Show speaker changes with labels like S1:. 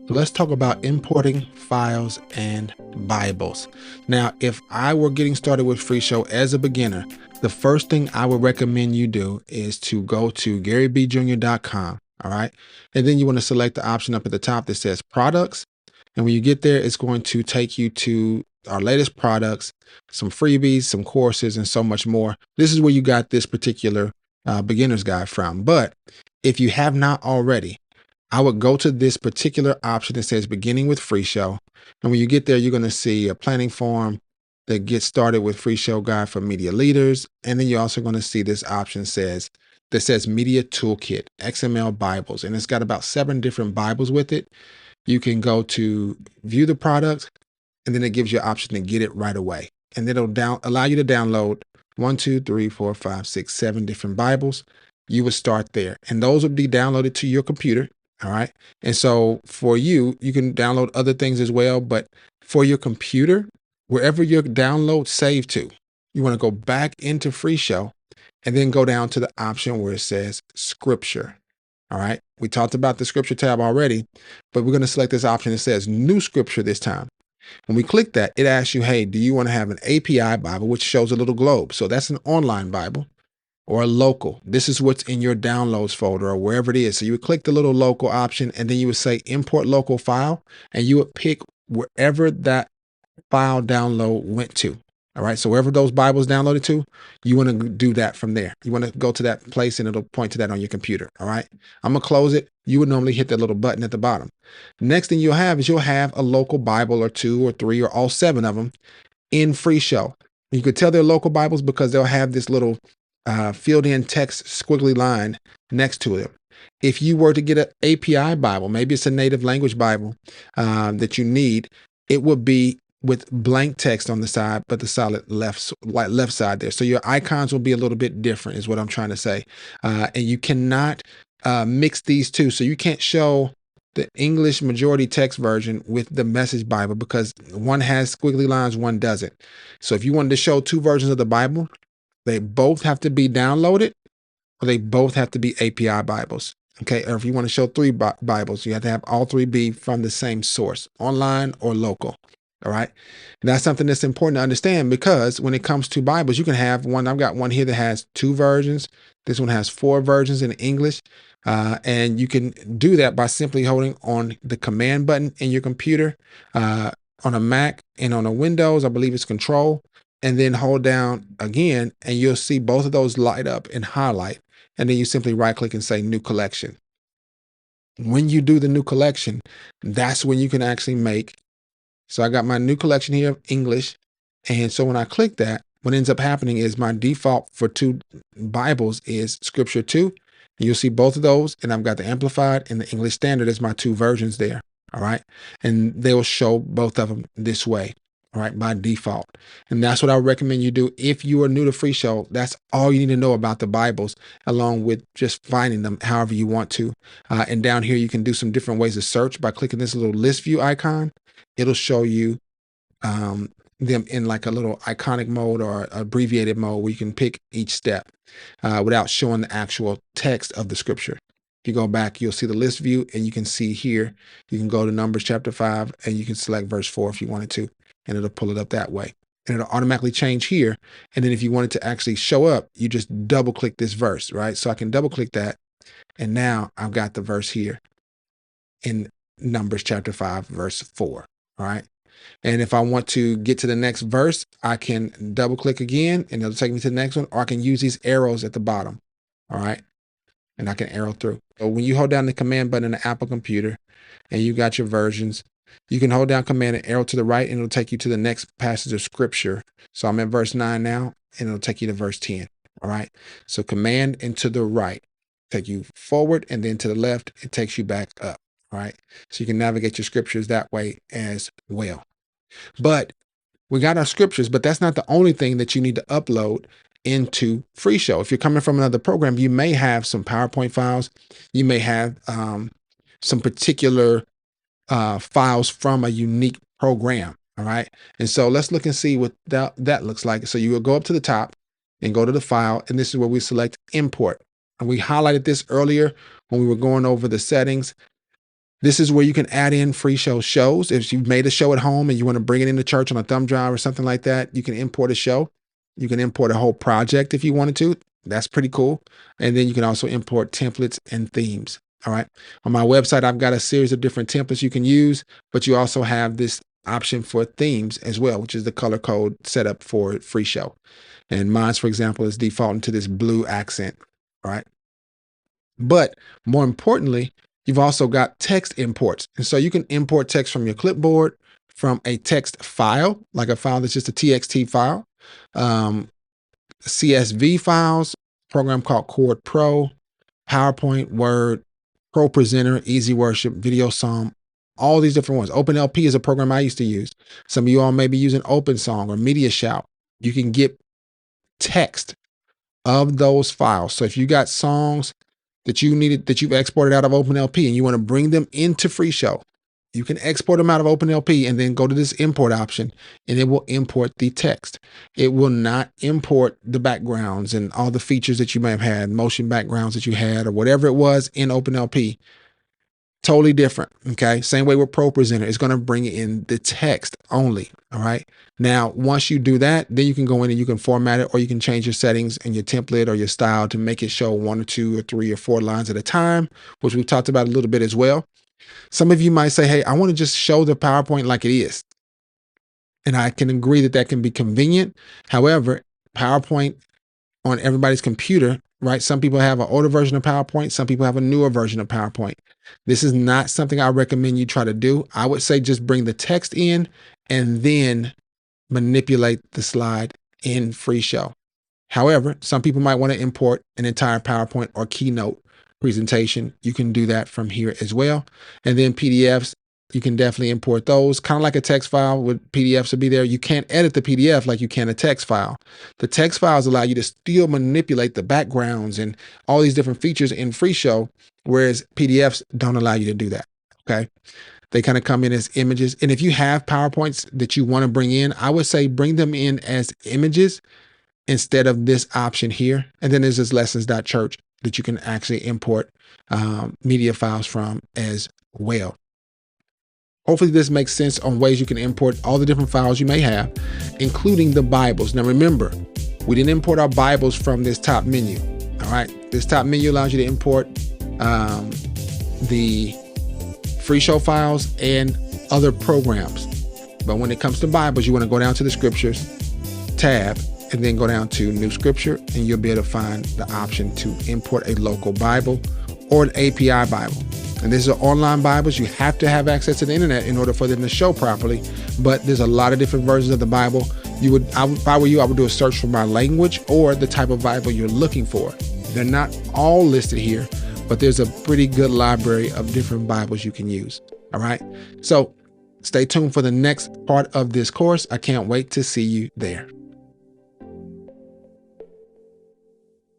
S1: So let's talk about importing files and Bibles. Now, if I were getting started with FreeShow as a beginner, the first thing I would recommend you do is to go to GaryBJr.com. All right. And then you want to select the option up at the top that says products. And when you get there, it's going to take you to our latest products, some freebies, some courses, and so much more. This is where you got this particular beginner's guide from. But if you have not already, I would go to this particular option that says beginning with free show. And when you get there, you're going to see a planning form that gets started with free show guide for media leaders. And then you're also going to see this option that says media toolkit, XML Bibles. And it's got about 7 different Bibles with it. You can go to view the product, and then it gives you an option to get it right away. And it'll allow you to download 1, 2, 3, 4, 5, 6, 7 different Bibles. You would start there, and those would be downloaded to your computer. All right. And so for you, you can download other things as well. But for your computer, wherever your download save to, you want to go back into FreeShow and then go down to the option where it says scripture. All right. We talked about the scripture tab already, but we're going to select this option that says new scripture this time. When we click that, it asks you, hey, do you want to have an API Bible, which shows a little globe? So that's an online Bible, or a local. This is what's in your downloads folder or wherever it is. So you would click the little local option, and then you would say import local file, and you would pick wherever that file download went to. All right. So wherever those Bibles downloaded to, you want to do that from there. You want to go to that place and it'll point to that on your computer. All right. I'm going to close it. You would normally hit that little button at the bottom. Next thing you'll have is you'll have a local Bible or 2 or 3 or all 7 of them in FreeShow. You could tell they're local Bibles because they'll have this little filled in text squiggly line next to them. If you were to get an API Bible, maybe it's a native language Bible that you need, it would be with blank text on the side, but the solid left side there. So your icons will be a little bit different is what I'm trying to say. And you cannot mix these two. So you can't show the English majority text version with the Message Bible because one has squiggly lines, one doesn't. So if you wanted to show 2 versions of the Bible, they both have to be downloaded, or they both have to be API Bibles. Okay. Or if you want to show 3 Bibles, you have to have all 3 be from the same source, online or local. All right. And that's something that's important to understand because when it comes to Bibles, you can have one. I've got one here that has 2 versions. This one has 4 versions in English. And you can do that by simply holding on the command button in your computer, on a Mac and on a Windows, I believe it's Control, and then hold down again, and you'll see both of those light up and highlight. And then you simply right click and say new collection. When you do the new collection, that's when you can actually make. So I got my new collection here of English. And so when I click that, what ends up happening is my default for 2 Bibles is Scripture 2. And you'll see both of those. And I've got the Amplified and the English Standard as my 2 versions there. All right. And they will show both of them this way. All right, by default. And that's what I recommend you do. If you are new to FreeShow, that's all you need to know about the Bibles, along with just finding them however you want to. And down here, you can do some different ways to search by clicking this little list view icon. It'll show you them in like a little iconic mode or abbreviated mode where you can pick each step without showing the actual text of the scripture. If you go back, you'll see the list view, and you can see here, you can go to Numbers chapter 5, and you can select verse 4 if you wanted to, and it'll pull it up that way. And it'll automatically change here. And then if you want it to actually show up, you just double click this verse, right? So I can double click that. And now I've got the verse here in Numbers chapter 5, verse 4. All right. And if I want to get to the next verse, I can double click again and it'll take me to the next one, or I can use these arrows at the bottom. All right. And I can arrow through. So when you hold down the command button in the Apple computer and you got your versions, you can hold down command and arrow to the right, and it'll take you to the next passage of scripture. So I'm at verse 9 now, and it'll take you to verse 10. All right. So command and to the right, take you forward, and then to the left, it takes you back up. All right. So you can navigate your scriptures that way as well. But we got our scriptures, but that's not the only thing that you need to upload into FreeShow. If you're coming from another program, you may have some PowerPoint files. You may have some particular files from a unique program. All right. And so let's look and see what that looks like. So you will go up to the top and go to the file, and this is where we select import. And we highlighted this earlier when we were going over the settings. This is where you can add in FreeShow shows. If you've made a show at home and you want to bring it into church on a thumb drive or something like that, you can import a show. You can import a whole project if you wanted to. That's pretty cool. And then you can also import templates and themes. All right. On my website, I've got a series of different templates you can use, but you also have this option for themes as well, which is the color code setup for FreeShow. And mine's, for example, is defaulting to this blue accent. All right. But more importantly, you've also got text imports. And so you can import text from your clipboard, from a text file, like a file that's just a TXT file, CSV files, program called Chord Pro, PowerPoint, Word, Pro Presenter, Easy Worship, Video Psalm, all these different ones. OpenLP is a program I used to use. Some of you all may be using OpenSong or Media Shout. You can get text of those files. So if you got songs that you've exported out of OpenLP and you want to bring them into FreeShow, you can export them out of OpenLP and then go to this import option and it will import the text. It will not import the backgrounds and all the features that you may have had, motion backgrounds that you had, or whatever it was in OpenLP. Totally different. Okay. Same way with Pro Presenter. It's going to bring in the text only. All right. Now, once you do that, then you can go in and you can format it, or you can change your settings and your template or your style to make it show 1 or 2 or 3 or 4 lines at a time, which we've talked about a little bit as well. Some of you might say, hey, I want to just show the PowerPoint like it is. And I can agree that that can be convenient. However, PowerPoint on everybody's computer, right? Some people have an older version of PowerPoint. Some people have a newer version of PowerPoint. This is not something I recommend you try to do. I would say just bring the text in and then manipulate the slide in FreeShow. However, some people might want to import an entire PowerPoint or Keynote presentation. You can do that from here as well. And then PDFs, you can definitely import those, kind of like a text file with PDFs will be there. You can't edit the PDF like you can a text file. The text files allow you to still manipulate the backgrounds and all these different features in FreeShow, whereas PDFs don't allow you to do that. Okay. They kind of come in as images. And if you have PowerPoints that you want to bring in, I would say bring them in as images instead of this option here. And then there's this lessons.church that you can actually import media files from as well. Hopefully this makes sense on ways you can import all the different files you may have, including the Bibles. Now remember, we didn't import our Bibles from this top menu. All right. This top menu allows you to import the FreeShow files and other programs. But when it comes to Bibles, you want to go down to the Scriptures tab and then go down to New Scripture, and you'll be able to find the option to import a local Bible or an API Bible. And this is online Bibles. You have to have access to the internet in order for them to show properly. But there's a lot of different versions of the Bible. If I were you, I would do a search for my language or the type of Bible you're looking for. They're not all listed here, but there's a pretty good library of different Bibles you can use. All right. So stay tuned for the next part of this course. I can't wait to see you there.